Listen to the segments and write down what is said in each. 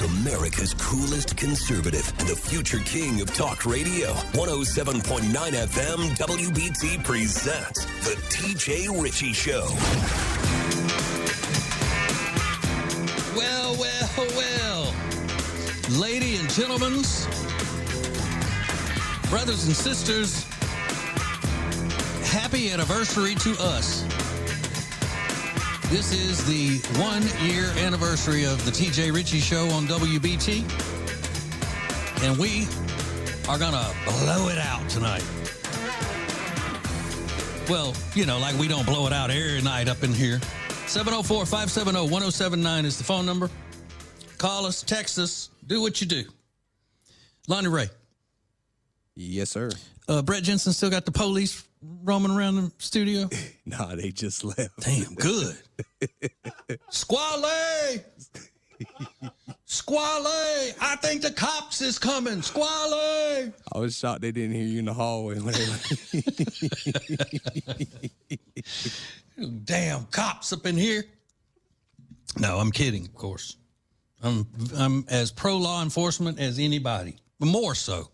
America's coolest conservative and the future king of talk radio. 107.9 FM WBT presents The TJ Ritchie Show. Well. Ladies and gentlemen, brothers and sisters, happy anniversary to us. This is the 1-year anniversary of the TJ Ritchie Show on WBT. And we are going to blow it out tonight. Well, you know, like we don't blow it out every night up in here. 704-570-1079 is the phone number. Call us, text us, do what you do. Lonnie Ray. Yes, sir. Brett Jensen still got the police roaming around the studio? Nah, they just left. Damn, good. Squale! Squale! I think the cops is coming. Squale! I was shocked they didn't hear you in the hallway. Damn cops up in here. No, I'm kidding, of course. I'm as pro law enforcement as anybody, but more so.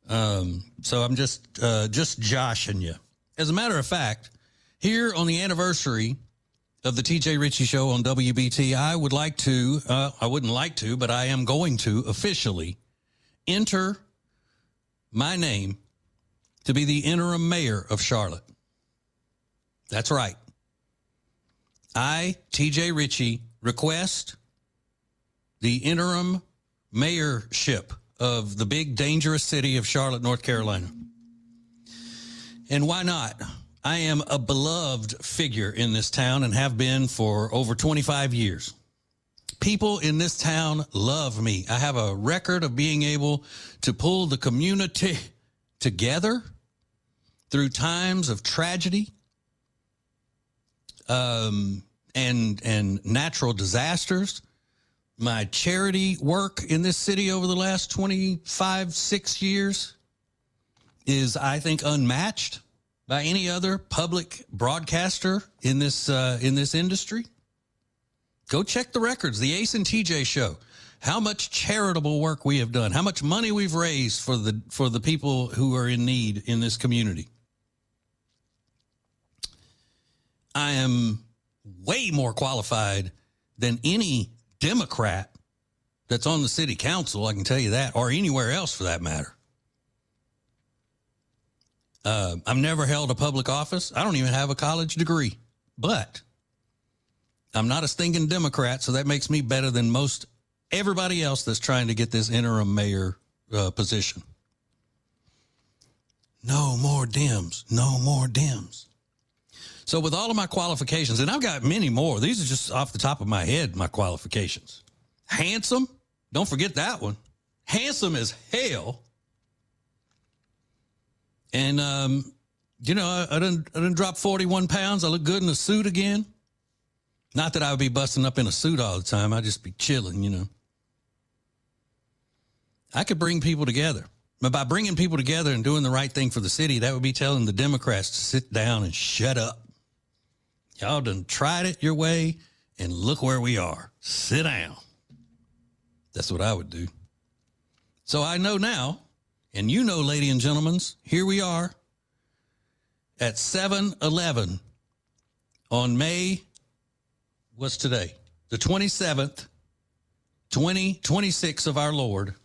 So I'm just joshing you. As a matter of fact, here on the anniversary of the TJ Ritchie Show on WBT, I would like to, I wouldn't like to, but I am going to officially enter my name to be the interim mayor of Charlotte. That's right. I, TJ Ritchie, request the interim mayorship of the big, dangerous city of Charlotte, North Carolina. And why not? I am a beloved figure in this town and have been for over 25 years. People in this town love me. I have a record of being able to pull the community together through times of tragedy and natural disasters. My charity work in this city over the last 6 years is, I think, unmatched by any other public broadcaster in this industry. Go check the records, the Ace and TJ Show. How much charitable work we have done, how much money we've raised for the people who are in need in this community. I am way more qualified than any Democrat that's on the city council, I can tell you that, or anywhere else for that matter. I've never held a public office. I don't even have a college degree, but I'm not a stinking Democrat, so that makes me better than most everybody else that's trying to get this interim mayor position. No more Dems. No more Dems. So with all of my qualifications, and I've got many more. These are just off the top of my head, my qualifications. Handsome. Don't forget that one. Handsome as hell. And, you know, I done dropped 41 pounds. I look good in a suit again. Not that I would be busting up in a suit all the time. I'd just be chilling, you know. I could bring people together. But by bringing people together and doing the right thing for the city, that would be telling the Democrats to sit down and shut up. Y'all done tried it your way, and look where we are. Sit down. That's what I would do. So I know now, and you know, ladies and gentlemen, here we are at 7-11 on May, what's today? The 27th, 2026 of our Lord.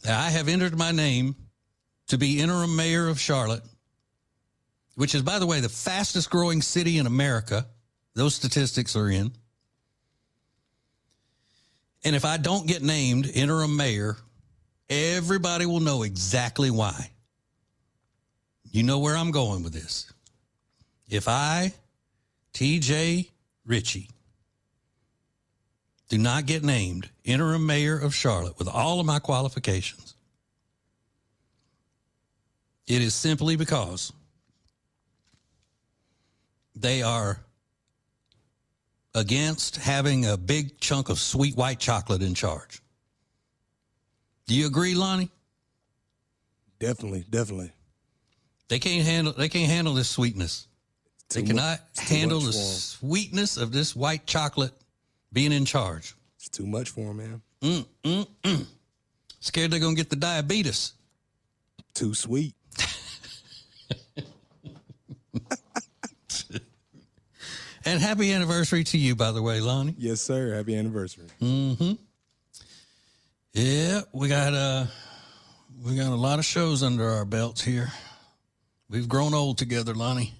I have entered my name to be interim mayor of Charlotte, which is, by the way, the fastest growing city in America. Those statistics are in. And if I don't get named interim mayor, everybody will know exactly why. You know where I'm going with this. If I, TJ Ritchie, do not get named interim mayor of Charlotte with all of my qualifications, it is simply because they are against having a big chunk of sweet white chocolate in charge. Do you agree, Lonnie? Definitely. They can't handle this sweetness. They cannot handle the sweetness of this white chocolate being in charge. It's too much for him, man. Scared they're going to get the diabetes. Too sweet. And happy anniversary to you, by the way, Lonnie. Yes, sir. Happy anniversary. Yeah, we got a lot of shows under our belts here. We've grown old together, Lonnie.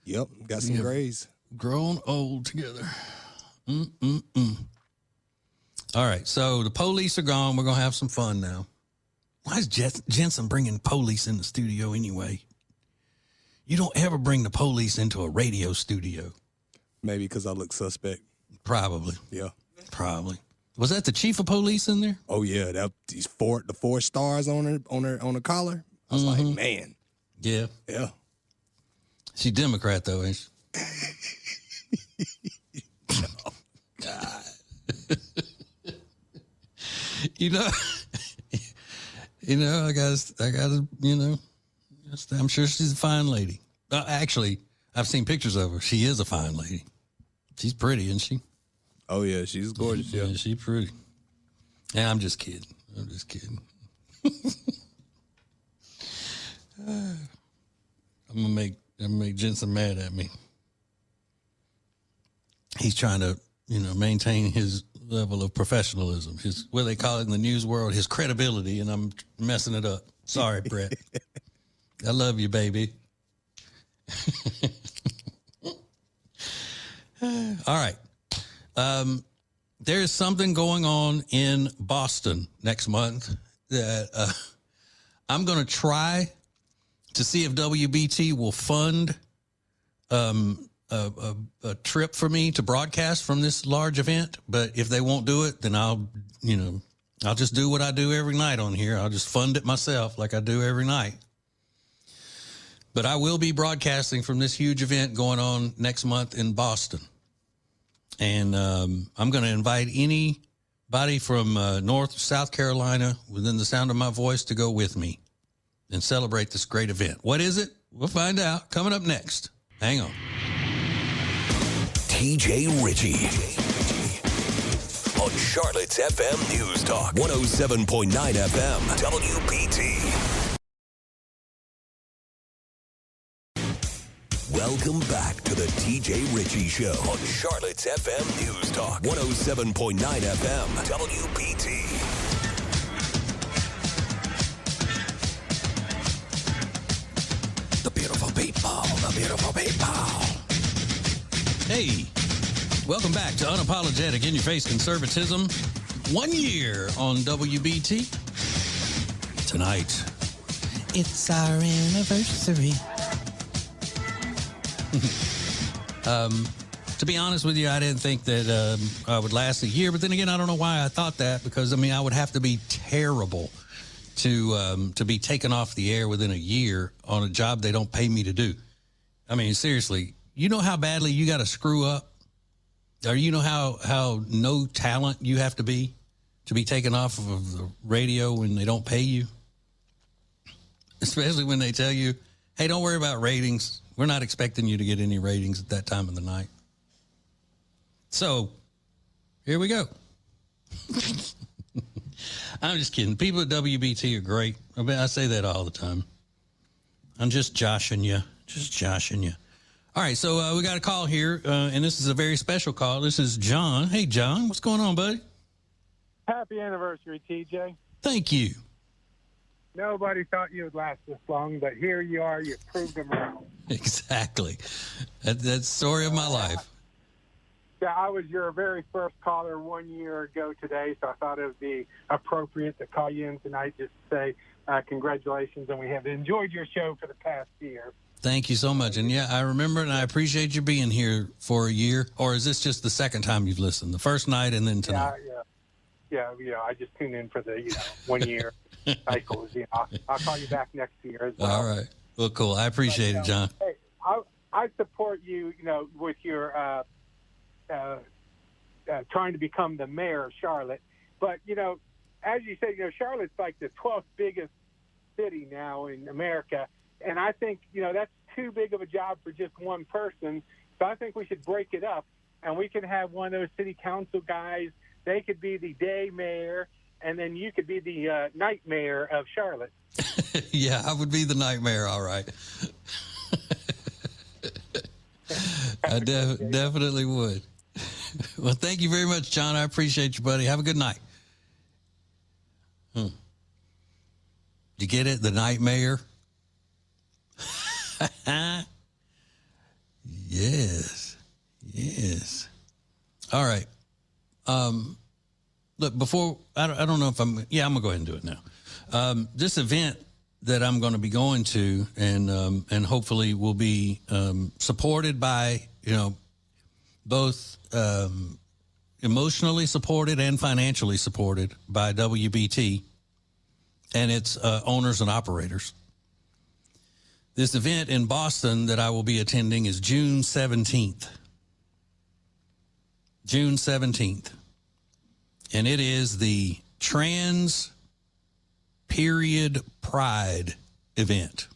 Yep, got some grays. Grown old together. All right, so the police are gone. We're going to have some fun now. Why is Jensen bringing police in the studio anyway? You don't ever bring the police into a radio studio. Maybe because I look suspect. Probably. Yeah. Probably. Was that the chief of police in there? Oh yeah, the 4 stars on her collar. I was like, man. Yeah. Yeah. She's Democrat though, ain't she? Oh, God. you know, I gotta, I'm sure she's a fine lady. Actually, I've seen pictures of her. She is a fine lady. She's pretty, isn't she? Oh yeah, she's gorgeous. Yeah, she's pretty. Yeah, I'm just kidding. I'm gonna make Jensen mad at me. He's trying to, maintain his level of professionalism. His, what they call it in the news world, his credibility, and I'm messing it up. Sorry, Brett. I love you, baby. All right. There is something going on in Boston next month that I'm going to try to see if WBT will fund a trip for me to broadcast from this large event. But if they won't do it, then I'll just do what I do every night on here. I'll just fund it myself like I do every night. But I will be broadcasting from this huge event going on next month in Boston. And I'm going to invite anybody from North, South Carolina within the sound of my voice to go with me and celebrate this great event. What is it? We'll find out. Coming up next. Hang on. TJ Ritchie on Charlotte's FM News Talk 107.9 FM WBT. Welcome back to the TJ Ritchie Show on Charlotte's FM News Talk 107.9 FM WBT. The beautiful people, the beautiful people. Hey, welcome back to Unapologetic In Your Face Conservatism. 1 year on WBT. Tonight, it's our anniversary. To be honest with you, I didn't think that I would last a year. But then again, I don't know why I thought that, because, I would have to be terrible to be taken off the air within a year on a job they don't pay me to do. Seriously, you know how badly you got to screw up? Or you know how no talent you have to be taken off of the radio when they don't pay you? Especially when they tell you, hey, don't worry about ratings. We're not expecting you to get any ratings at that time of the night. So, here we go. I'm just kidding. People at WBT are great. I say that all the time. I'm just joshing you. All right, so we got a call here, and this is a very special call. This is John. Hey, John, what's going on, buddy? Happy anniversary, TJ. Thank you. Nobody thought you would last this long, but here you are. You proved them wrong. Exactly. That's the story of my life. Yeah, I was your very first caller 1 year ago today, so I thought it would be appropriate to call you in tonight just to say congratulations, and we have enjoyed your show for the past year. Thank you so much. And, yeah, I remember, and I appreciate you being here for a year. Or is this just the second time you've listened? The first night and then tonight? Yeah, I just tuned in for the 1 year cycles. I'll call you back next year as well. All right. Well, cool. I appreciate it, John. Hey, I support you, with your trying to become the mayor of Charlotte. But, as you said, Charlotte's like the 12th biggest city now in America. And I think, that's too big of a job for just one person. So I think we should break it up, and we can have one of those city council guys they could be the day mayor, and then you could be the night mayor of Charlotte. Yeah, I would be the nightmare, all right. I definitely would. Well, thank you very much, John. I appreciate you, buddy. Have a good night. Did you get it? The nightmare? Yes. All right. Look, before, I don't know if I'm going to go ahead and do it now. This event that I'm going to be going to and hopefully will be supported by, both emotionally supported and financially supported by WBT and its owners and operators. This event in Boston that I will be attending is June 17th. June 17th. And it is the Trans Period Pride event.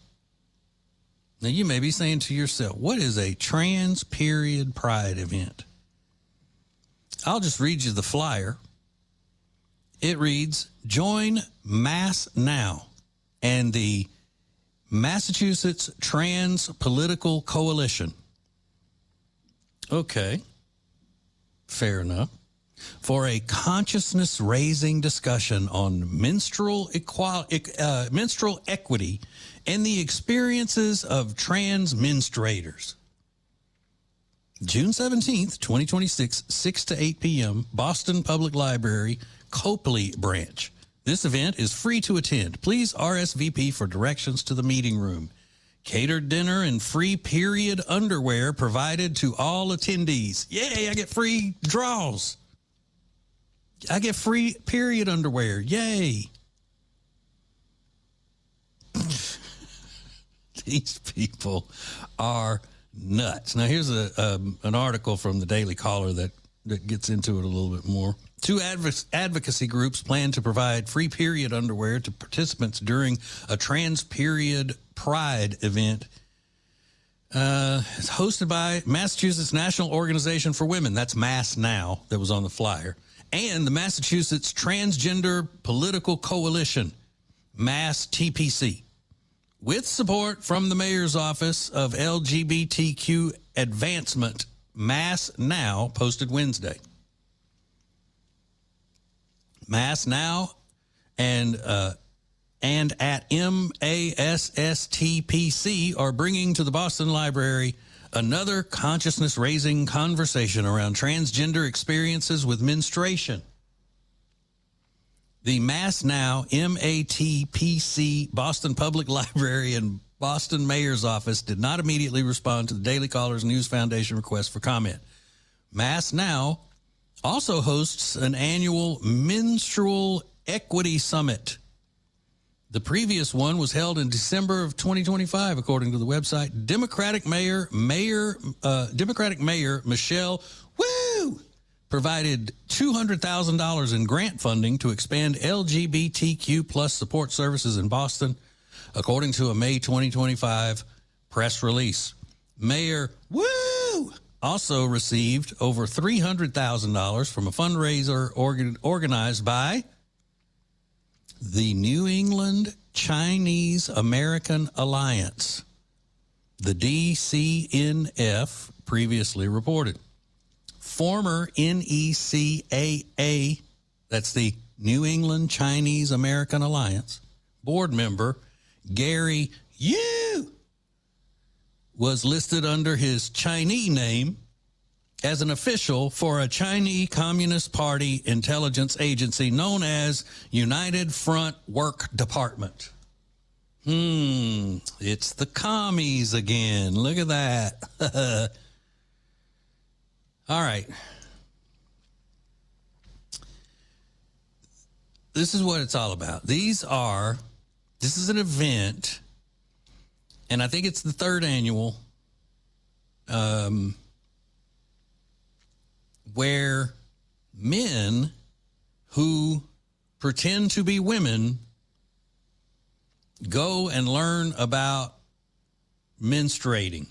Now, you may be saying to yourself, what is a Trans Period Pride event? I'll just read you the flyer. It reads, join Mass Now and the Massachusetts Trans Political Coalition. Okay, fair enough. For a consciousness-raising discussion on menstrual equity and the experiences of trans menstruators. June 17th, 2026, 6 to 8 p.m., Boston Public Library, Copley Branch. This event is free to attend. Please RSVP for directions to the meeting room. Catered dinner and free period underwear provided to all attendees. Yay, I get free draws. I get free period underwear. Yay. These people are nuts. Now, here's an article from the Daily Caller that gets into it a little bit more. 2 advocacy groups plan to provide free period underwear to participants during a Trans Period Pride event. It's hosted by Massachusetts National Organization for Women. That's Mass Now that was on the flyer. And the Massachusetts Transgender Political Coalition, Mass TPC, with support from the Mayor's Office of LGBTQ Advancement, Mass Now, posted Wednesday. Mass Now and at MASSTPC are bringing to the Boston Library another consciousness-raising conversation around transgender experiences with menstruation. The Mass Now, MATPC, Boston Public Library and Boston Mayor's Office did not immediately respond to the Daily Caller's News Foundation request for comment. Mass Now also hosts an annual Menstrual Equity Summit. The previous one was held in December of 2025, according to the website. Democratic Mayor Michelle provided $200,000 in grant funding to expand LGBTQ plus support services in Boston, according to a May 2025 press release. Mayor also received over $300,000 from a fundraiser organized by the New England Chinese American Alliance, the DCNF, previously reported. Former NECAA, that's the New England Chinese American Alliance, board member Gary Yu was listed under his Chinese name as an official for a Chinese Communist Party intelligence agency known as United Front Work Department. It's the commies again. Look at that. All right. This is what it's all about. This is an event, and I think it's the 3rd annual, where men who pretend to be women go and learn about menstruating.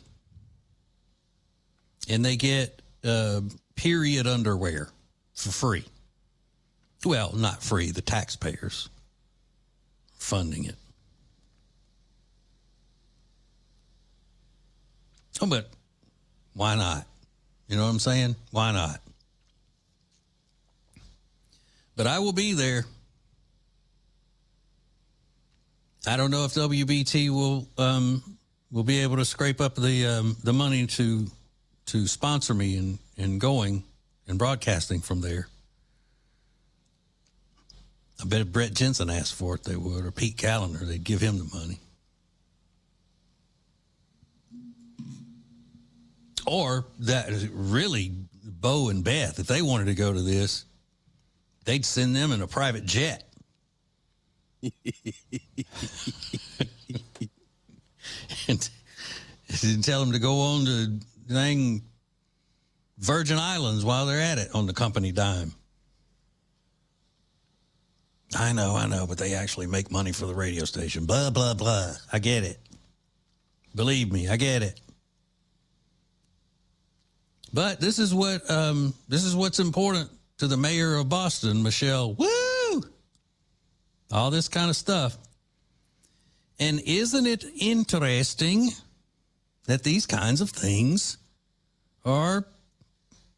And they get period underwear for free. Well, not free. The taxpayers funding it. Oh, but why not? You know what I'm saying? Why not? But I will be there. I don't know if WBT will be able to scrape up the money to sponsor me in going and broadcasting from there. I bet if Brett Jensen asked for it, they would, or Pete Callender, they'd give him the money. Or that really, Bo and Beth, if they wanted to go to this, they'd send them in a private jet. and tell them to go on to dang Virgin Islands while they're at it on the company dime. I know, but they actually make money for the radio station. Blah, blah, blah. I get it. Believe me, I get it. But this is what's important to the mayor of Boston, Michelle. Woo! All this kind of stuff. And isn't it interesting that these kinds of things are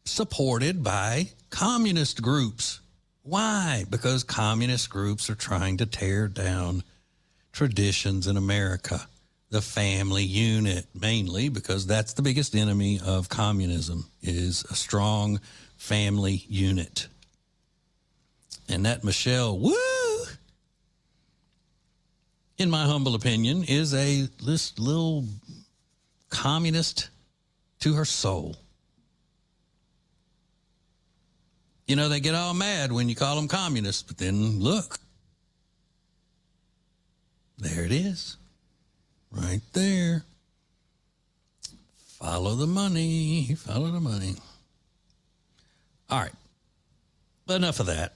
supported by communist groups? Why? Because communist groups are trying to tear down traditions in America. The family unit, mainly, because that's the biggest enemy of communism, is a strong family unit. And that Michelle, woo, in my humble opinion, is this little communist to her soul. You know, they get all mad when you call them communists, but then look, there it is. Right there. Follow the money. Follow the money. All right. But enough of that.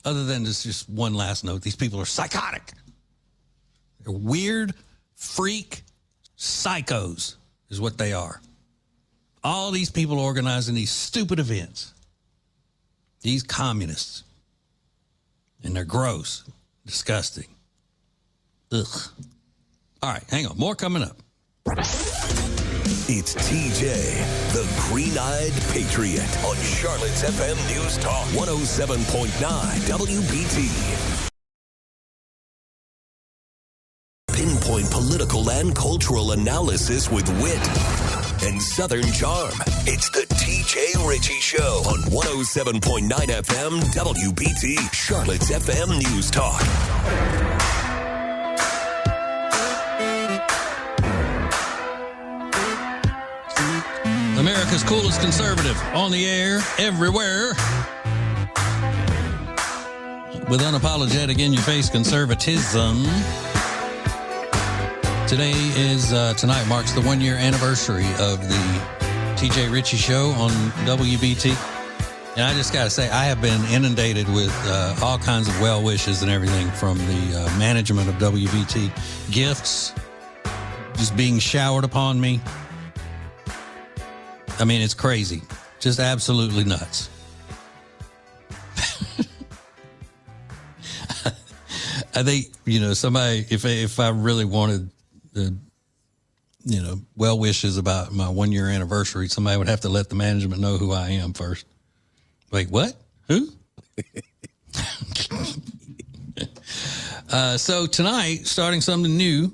Other than just one last note, these people are psychotic. They're weird, freak, psychos is what they are. All these people organizing these stupid events. These communists. And they're gross, disgusting. Ugh. All right, hang on. More coming up. It's TJ, the Green-Eyed Patriot, on Charlotte's FM News Talk 107.9 WBT. Pinpoint political and cultural analysis with wit and Southern charm. It's the TJ Ritchie Show on 107.9 FM WBT, Charlotte's FM News Talk. America's coolest conservative, on the air, everywhere. With unapologetic, in-your-face conservatism. Tonight marks the one-year anniversary of the TJ Ritchie Show on WBT. And I just got to say, I have been inundated with all kinds of well wishes and everything from the management of WBT. Gifts just being showered upon me. I mean, it's crazy. Just absolutely nuts. I think, somebody, if I really wanted the, well wishes about my one-year anniversary, somebody would have to let the management know who I am first. Wait, what? Who? So tonight, starting something new,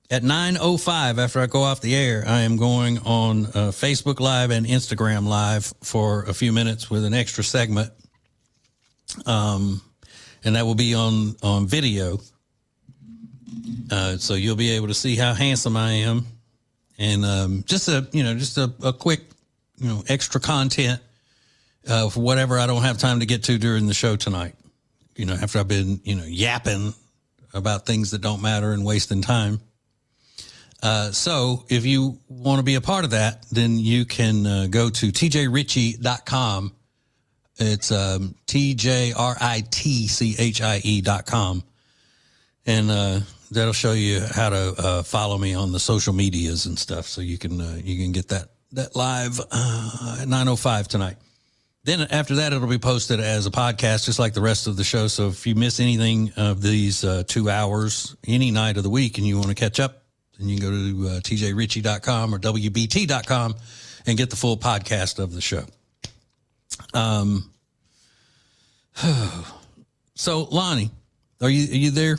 at 9:05, after I go off the air, I am going on Facebook Live and Instagram Live for a few minutes with an extra segment. And that will be on video. So you'll be able to see how handsome I am. And just a quick, extra content for whatever I don't have time to get to during the show tonight. After I've been, yapping about things that don't matter and wasting time. So if you want to be a part of that, then you can go to tjritchie.com. It's tjritchie.com. And that'll show you how to follow me on the social medias and stuff. So you can get that live at 9:05 tonight. Then after that, it'll be posted as a podcast, just like the rest of the show. So if you miss anything of these 2 hours any night of the week and you want to catch up, then you can go to tjritchie.com or wbt.com and get the full podcast of the show. So Lonnie, are you there?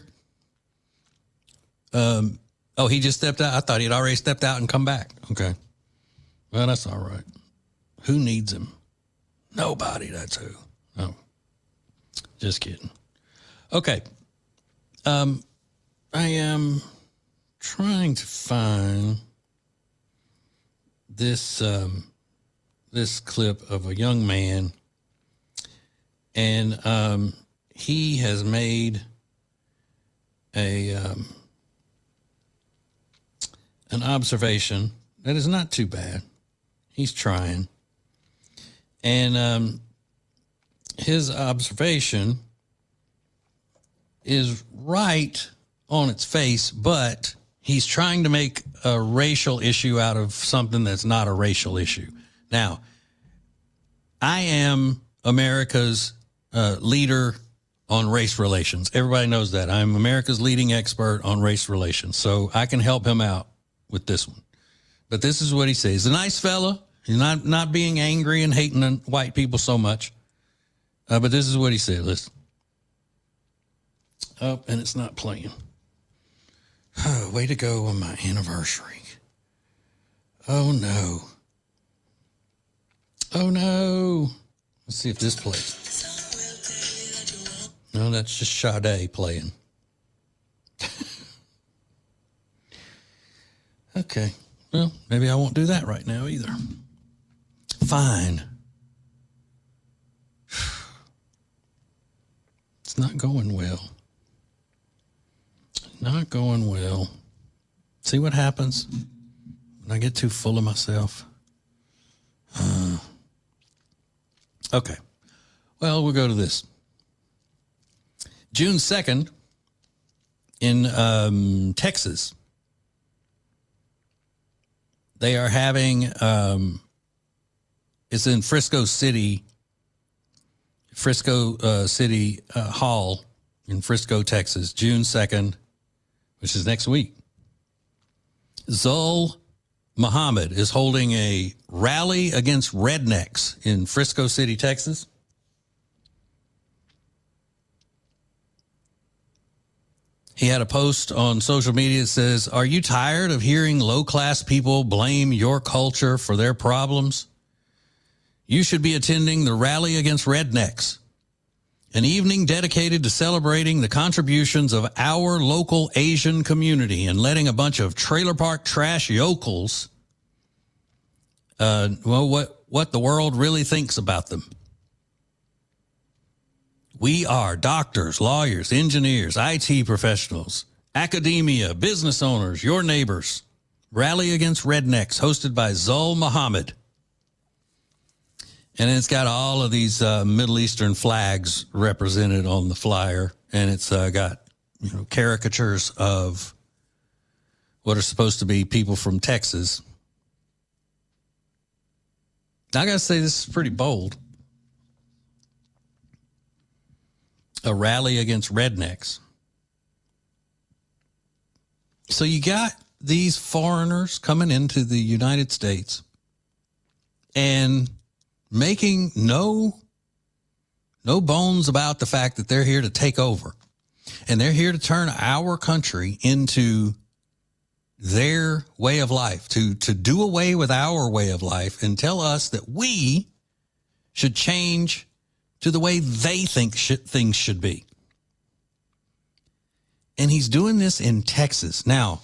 Oh, he just stepped out. I thought he'd already stepped out and come back. Okay. Well, that's all right. Who needs him? Nobody, that's who. Oh, just kidding. Okay. I am trying to find this clip of a young man, and he has made an observation that is not too bad. He's trying. And his observation is right on its face, but he's trying to make a racial issue out of something that's not a racial issue. Now, I am America's leader on race relations. Everybody knows that. I'm America's leading expert on race relations, so I can help him out with this one. But this is what he says. He's a nice fella. He's not being angry and hating white people so much. But this is what he said. Listen. Oh, and it's not playing. Oh, way to go on my anniversary. Oh, no. Oh, no. Let's see if this plays. No, that's just Sade playing. Okay. Well, maybe I won't do that right now either. Fine. It's not going well. Not going well. See what happens when I get too full of myself? Okay. Well, we'll go to this. June 2nd in Texas, they are having, it's in Frisco City Hall in Frisco, Texas, June 2nd, which is next week. Zul Muhammad is holding a rally against rednecks in Frisco City, Texas. He had a post on social media that says, "Are you tired of hearing low-class people blame your culture for their problems? You should be attending the Rally Against Rednecks, an evening dedicated to celebrating the contributions of our local Asian community and letting a bunch of trailer park trash yokels, what the world really thinks about them. We are doctors, lawyers, engineers, IT professionals, academia, business owners, your neighbors. Rally Against Rednecks, hosted by Zul Muhammad." And it's got all of these Middle Eastern flags represented on the flyer, and it's got caricatures of what are supposed to be people from Texas. I got to say, this is pretty bold. A rally against rednecks. So you got these foreigners coming into the United States and making no bones about the fact that they're here to take over. And they're here to turn our country into their way of life, to do away with our way of life and tell us that we should change to the way they think things should be. And he's doing this in Texas. Now,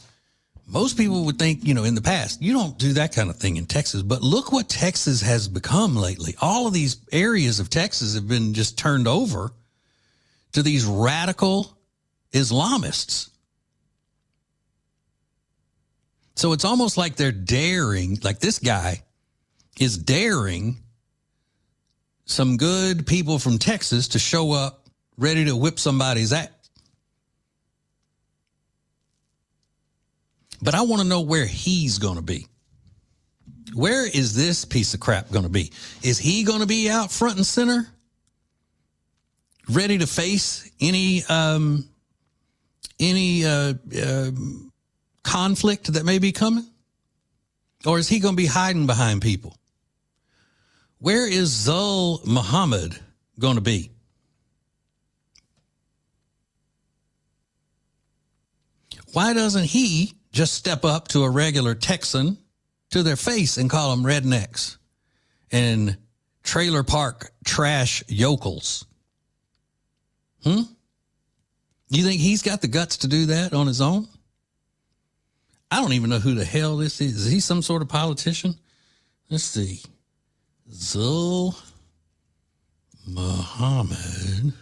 most people would think, in the past, you don't do that kind of thing in Texas. But look what Texas has become lately. All of these areas of Texas have been just turned over to these radical Islamists. So it's almost like they're daring, like this guy is daring some good people from Texas to show up ready to whip somebody's ass. But I want to know where he's going to be. Where is this piece of crap going to be? Is he going to be out front and center, ready to face any conflict that may be coming? Or is he going to be hiding behind people? Where is Zul Muhammad going to be? Why doesn't he just step up to a regular Texan to their face and call them rednecks and trailer park trash yokels? You think he's got the guts to do that on his own? I don't even know who the hell this is. Is he some sort of politician? Let's see. Zul Muhammad.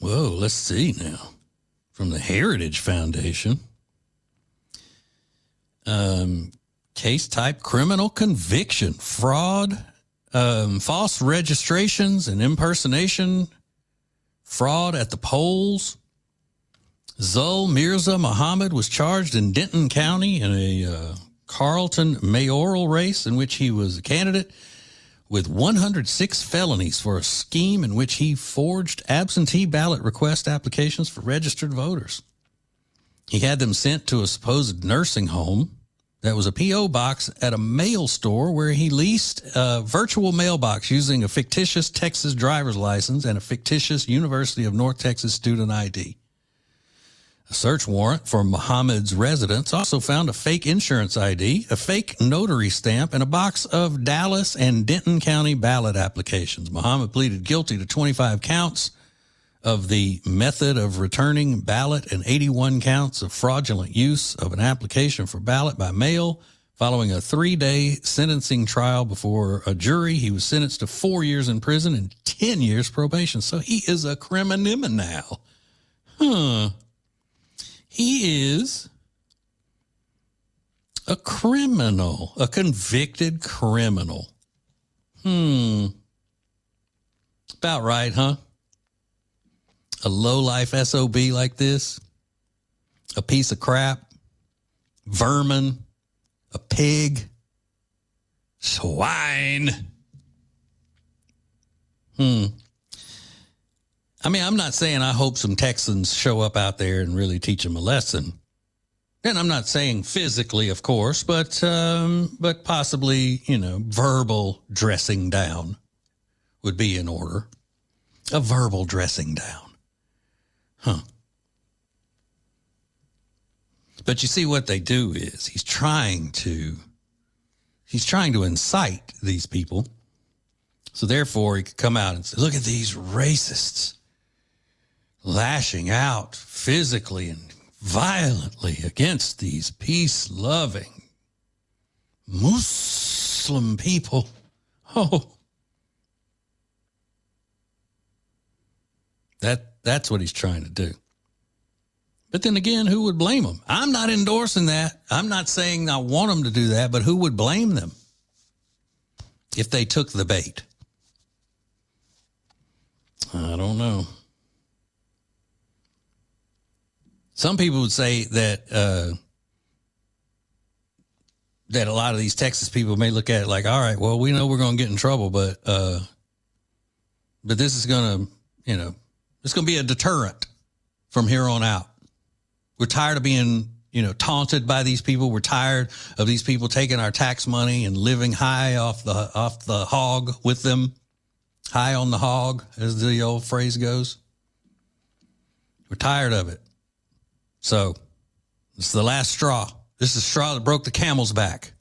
Whoa, let's see now. From the Heritage Foundation. Case type criminal conviction, fraud, false registrations and impersonation, fraud at the polls. Zul Mirza Muhammad was charged in Denton County in a Carlton mayoral race in which he was a candidate with 106 felonies for a scheme in which he forged absentee ballot request applications for registered voters. He had them sent to a supposed nursing home that was a P.O. box at a mail store where he leased a virtual mailbox using a fictitious Texas driver's license and a fictitious University of North Texas student ID. A search warrant for Muhammad's residence also found a fake insurance ID, a fake notary stamp, and a box of Dallas and Denton County ballot applications. Muhammad pleaded guilty to 25 counts of the method of returning ballot and 81 counts of fraudulent use of an application for ballot by mail. Following a 3-day sentencing trial before a jury, he was sentenced to 4 years in prison and 10 years probation. So he is a criminal now. He is a criminal, a convicted criminal. About right, huh? A low-life SOB like this, a piece of crap, vermin, a pig, swine. I mean, I'm not saying I hope some Texans show up out there and really teach them a lesson. And I'm not saying physically, of course, but possibly, verbal dressing down would be in order. A verbal dressing down. But you see what they do is he's trying to incite these people. So therefore he could come out and say, look at these racists lashing out physically and violently against these peace-loving Muslim people. That's what he's trying to do. But then again, who would blame him? I'm not endorsing that. I'm not saying I want them to do that, but who would blame them if they took the bait? I don't know. Some people would say that that a lot of these Texas people may look at it like, all right, well, we know we're going to get in trouble, but this is going to, it's going to be a deterrent from here on out. We're tired of being, taunted by these people. We're tired of these people taking our tax money and living high off the hog with them. High on the hog, as the old phrase goes. We're tired of it. So it's the last straw. This is the straw that broke the camel's back.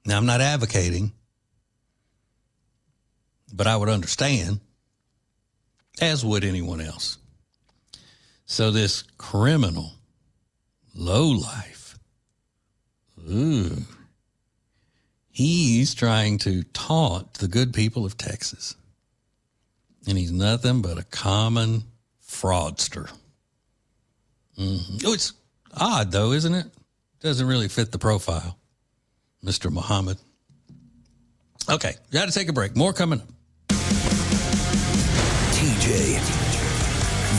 Now, I'm not advocating, but I would understand, as would anyone else. So this criminal, lowlife, he's trying to taunt the good people of Texas. And he's nothing but a common fraudster. Oh, it's odd, though, isn't it? Doesn't really fit the profile, Mr. Muhammad. Okay, got to take a break. More coming up. TJ,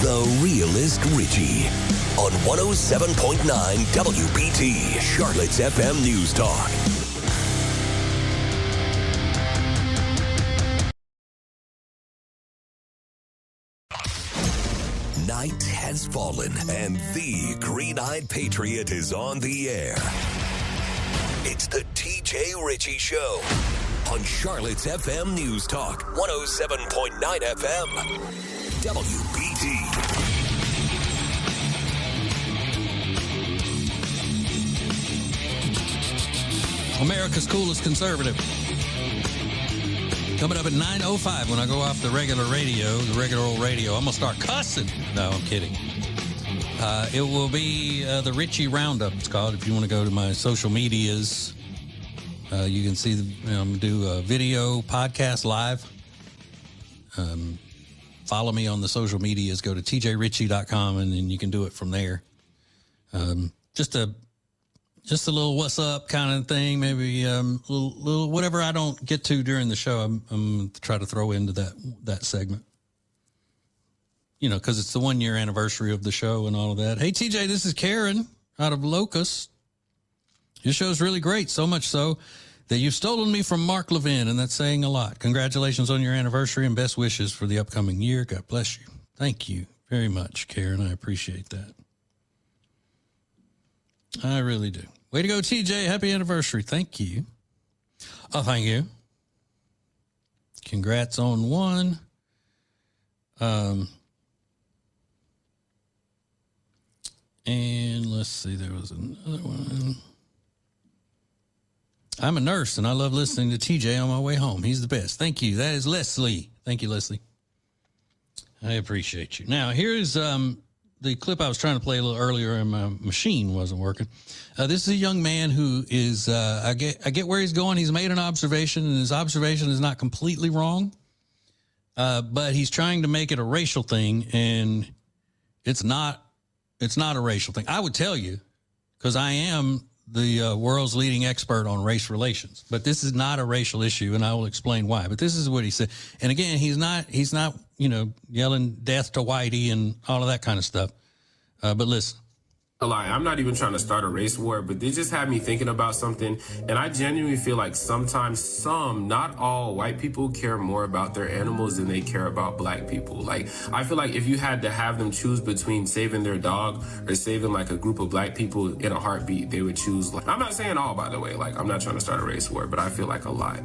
The Realist Ritchie on 107.9 WBT, Charlotte's FM News Talk. Night has fallen, and the Green-Eyed Patriot is on the air. It's the TJ Ritchie Show on Charlotte's FM News Talk, 107.9 FM, WBT. America's coolest conservative. Coming up at 9:05 when I go off the regular radio, the regular old radio. I'm going to start cussing. No, I'm kidding. It will be the Ritchie Roundup, it's called. If you want to go to my social medias, you can see do a video podcast live. Follow me on the social medias. Go to tjritchie.com, and then you can do it from there. Just a little what's up kind of thing, maybe little whatever I don't get to during the show. I'm going to try to throw into that segment. You know, because it's the 1 year anniversary of the show and all of that. Hey, TJ, this is Karen out of Locust. Your show's really great, so much so that you've stolen me from Mark Levin, and that's saying a lot. Congratulations on your anniversary and best wishes for the upcoming year. God bless you. Thank you very much, Karen. I appreciate that. I really do. Way to go, TJ. Happy anniversary. Thank you. Oh, thank you. Congrats on one. And let's see, there was another one. I'm a nurse, and I love listening to TJ on my way home. He's the best. Thank you. That is Leslie. Thank you, Leslie. I appreciate you. Now, here's the clip I was trying to play a little earlier, and my machine wasn't working. This is a young man who is, I get where he's going. He's made an observation, and his observation is not completely wrong, but he's trying to make it a racial thing, and it's not a racial thing. I would tell you, because I am the world's leading expert on race relations, but this is not a racial issue, and I will explain why. But this is what he said. And again, he's not, yelling death to Whitey and all of that kind of stuff. But listen. I'm not even trying to start a race war, but they just had me thinking about something. And I genuinely feel like sometimes not all white people care more about their animals than they care about black people. Like, I feel like if you had to have them choose between saving their dog or saving like a group of black people in a heartbeat, they would choose. I'm not saying all, by the way, like I'm not trying to start a race war, but I feel like a lot.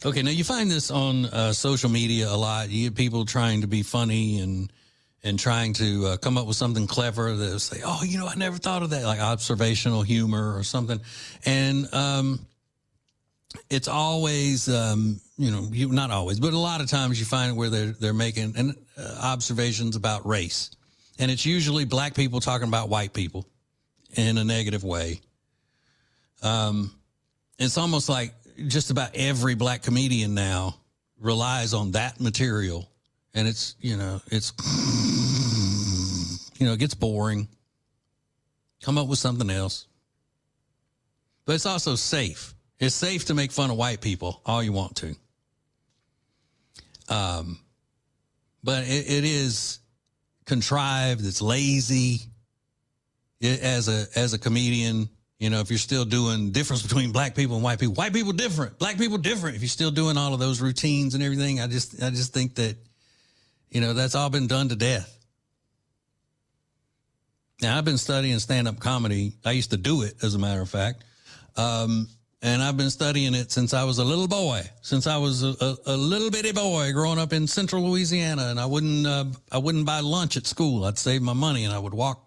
Okay, now you find this on social media a lot. You get people trying to be funny and trying to come up with something clever that say, oh, I never thought of that, like observational humor or something. And it's always, not always, but a lot of times you find where they're making observations about race. And it's usually black people talking about white people in a negative way. It's almost like just about every black comedian now relies on that material. And it gets boring. Come up with something else. But it's also safe. It's safe to make fun of white people all you want to. But it is contrived. It's lazy. As a comedian, if you're still doing difference between black people and white people different, black people different. If you're still doing all of those routines and everything, I just think that, that's all been done to death. Now, I've been studying stand-up comedy. I used to do it, as a matter of fact. And I've been studying it since I was a little boy, since I was a little bitty boy growing up in central Louisiana. And I wouldn't buy lunch at school. I'd save my money, and I would walk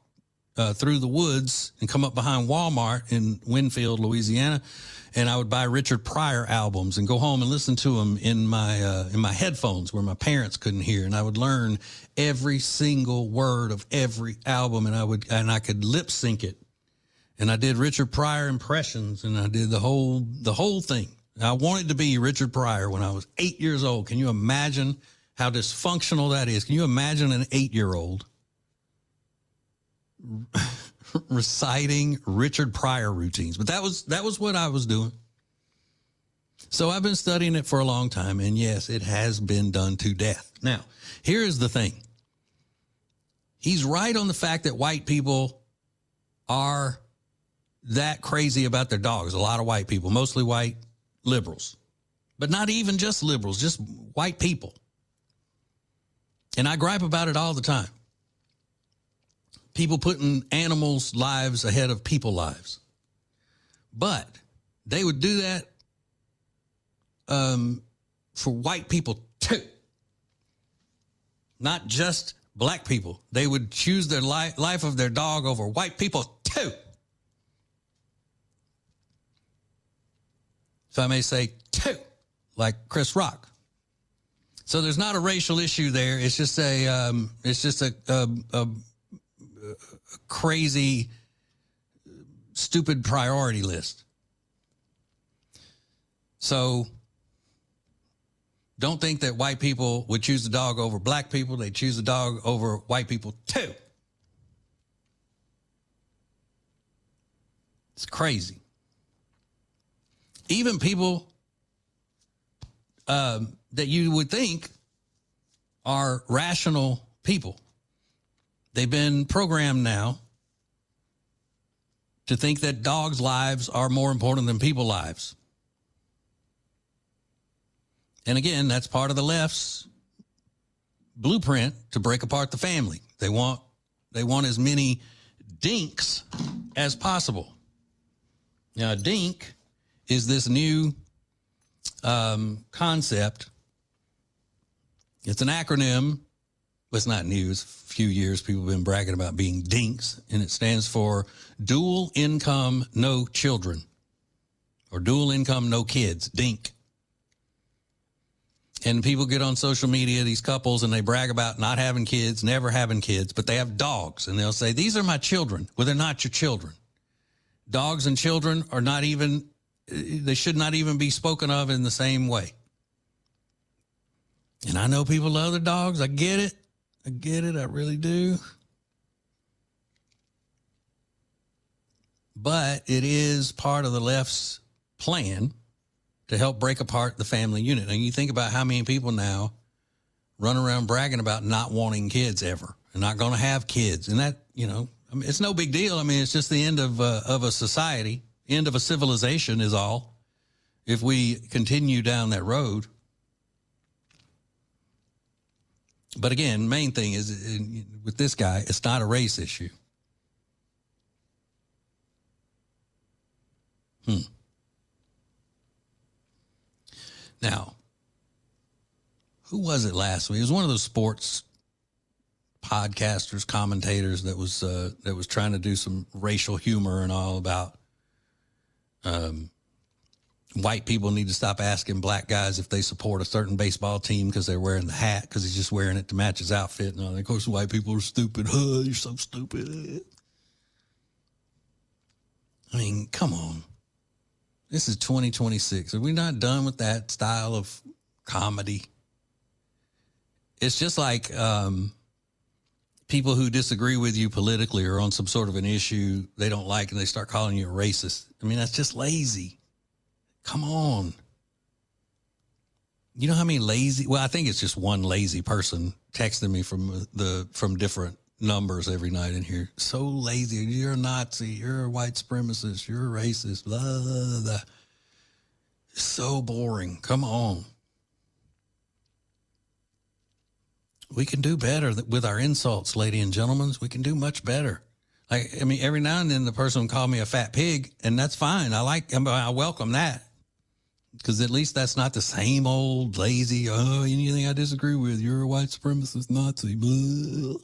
through the woods and come up behind Walmart in Winfield, Louisiana. And I would buy Richard Pryor albums and go home and listen to them in my headphones where my parents couldn't hear. And I would learn every single word of every album, and I could lip sync it. And I did Richard Pryor impressions, and I did the whole thing. I wanted to be Richard Pryor when I was 8 years old. Can you imagine how dysfunctional that is? Can you imagine an 8-year-old reciting Richard Pryor routines? But that was what I was doing. So I've been studying it for a long time, and yes, it has been done to death. Now, here is the thing. He's right on the fact that white people are that crazy about their dogs. A lot of white people, mostly white liberals, but not even just liberals, just white people. And I gripe about it all the time. People putting animals' lives ahead of people's lives. But they would do that for white people too. Not just black people. They would choose their life of their dog over white people too. If I may say too, like Chris Rock. So there's not a racial issue there. It's just a crazy, stupid priority list. So don't think that white people would choose the dog over black people. They choose the dog over white people too. It's crazy. Even people that you would think are rational people, they've been programmed now to think that dogs' lives are more important than people's lives. And again, that's part of the left's blueprint to break apart the family. They want as many dinks as possible. Now, a dink is this new concept. It's an acronym. Well, it's not new. It's a few years people have been bragging about being dinks, and it stands for dual income, no children, or dual income, no kids, dink. And people get on social media, these couples, and they brag about not having kids, never having kids, but they have dogs, and they'll say, these are my children. Well, they're not your children. Dogs and children are not even, they should not even be spoken of in the same way. And I know people love their dogs. I get it. I really do. But it is part of the left's plan to help break apart the family unit. And you think about how many people now run around bragging about not wanting kids ever and not going to have kids. And that, I mean, it's no big deal. I mean, it's just the end of a society, end of a civilization is all. If we continue down that road. But again, main thing is with this guy, it's not a race issue. Now, who was it last week? It was one of those sports podcasters, commentators that was trying to do some racial humor and all about white people need to stop asking black guys if they support a certain baseball team because they're wearing the hat because he's just wearing it to match his outfit. And all that. Of course, white people are stupid. Oh, you're so stupid. I mean, come on. This is 2026. Are we not done with that style of comedy? It's just like people who disagree with you politically or on some sort of an issue they don't like and they start calling you a racist. I mean, that's just lazy. Come on. You know how many lazy, well, I think it's just one lazy person texting me from different numbers every night in here. So lazy. You're a Nazi. You're a white supremacist. You're a racist. Blah, blah, blah. So boring. Come on. We can do better with our insults, ladies and gentlemen. We can do much better. I mean, every now and then the person will call me a fat pig, and that's fine. I welcome that. Because at least that's not the same old lazy, anything I disagree with, you're a white supremacist Nazi. Blah.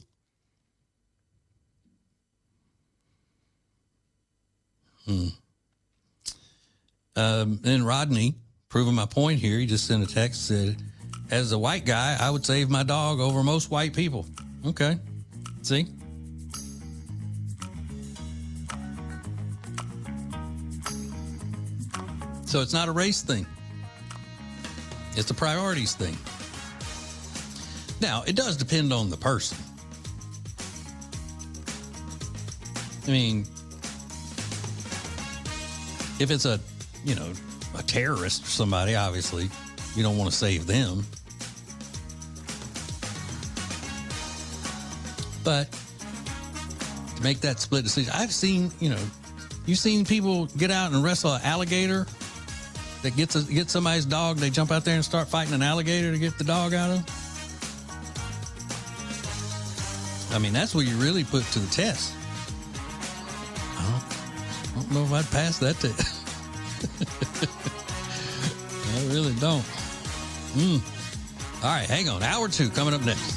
Then Rodney, proving my point here, he just sent a text, said, as a white guy, I would save my dog over most white people. Okay. See? So it's not a race thing. It's a priorities thing. Now, it does depend on the person. I mean, if it's a terrorist or somebody, obviously, you don't want to save them. But to make that split decision. I've seen, you've seen people get out and wrestle an alligator that gets somebody's dog. They jump out there and start fighting an alligator to get the dog out of them. I mean, that's what you really put to the test. I don't know if I'd pass that test. I really don't. All right, hang on. Hour 2 coming up next.